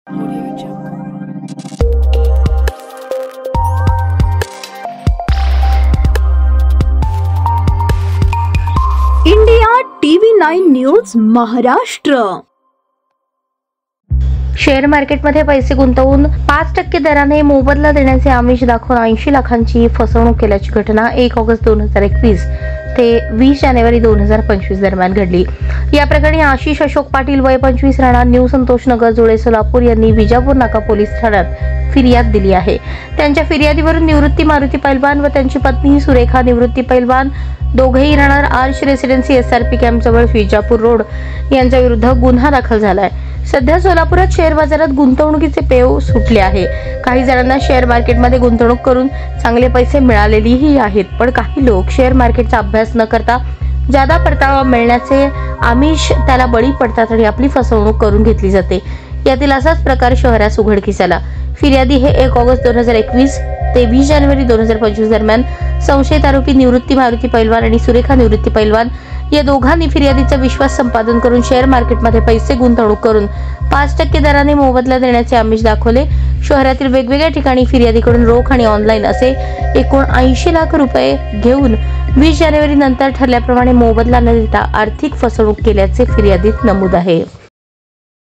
India TV9 news Maharashtra. Share मार्केटमध्ये पैसे गुंतवून 5% दराने मोबदला देण्याचे आमिष दाखवून 80 लाखांची फसवणूक केल्याची घटना 1 ऑगस्ट 2021 ते 20 जानेवारी 2025 दरम्यान घडली। या प्रकरणी आशिष अशोक पाटील वय 25 राहणार न्यू संतोष नगर जुळे सोलापूर यांनी विजापूर नाका पोलीस ठाण्यात फिर्याद दिली आहे। त्यांच्या फिर्यादीवरून निवृत्ती मारुती पैलवान व त्यांची पत्नी सुरेखा निवृत्ती पैलवान दोघेही राहणार आर्च रेसिडेन्सी SRP कॅम्प जवळ विजापूर रोड यांच्या विरुद्ध गुन्हा दाखल झालाय। सध्या सोलापुरात शेअर बाजारात गुंतवणुकीचे पेव सुटले आहे। काही जणांना शेअर मार्केटमध्ये गुंतवणूक करून चांगले पैसे मिळालेलेही आहेत, पण काही लोक शेअर मार्केटचा अभ्यास न करता जादा परतावा मिळण्याचे आमिष त्याला बळी पडतात आणि आपली फसवणूक करून घेतली जाते। यातील असाच प्रकार शहरात उघडकीस आला। फिर्यादी हे 1 ऑगस्ट 2021 ते 20 जानेवारी 2025 दरम्यान संशयित आरोपी निवृत्ती मारुती पैलवान आणि सुरेखा निवृत्ती पैलवान या दोघांनी फिर्यादीचा विश्वास संपादन करून शेअर मार्केटमध्ये पैसे गुंतवणूक करून 5% दराने मोबदला देण्याचे आमिष दाखवले। शहरातील वेगवेगळ्या ठिकाणी फिर्यादीकडून रोख आणि ऑनलाईन असे एकूण 80 लाख रुपये घेऊन 20 जानेवारी नंतर ठरल्याप्रमाणे मोबदला न देता आर्थिक फसवणूक केल्याचे फिर्यादीत नमूद आहे।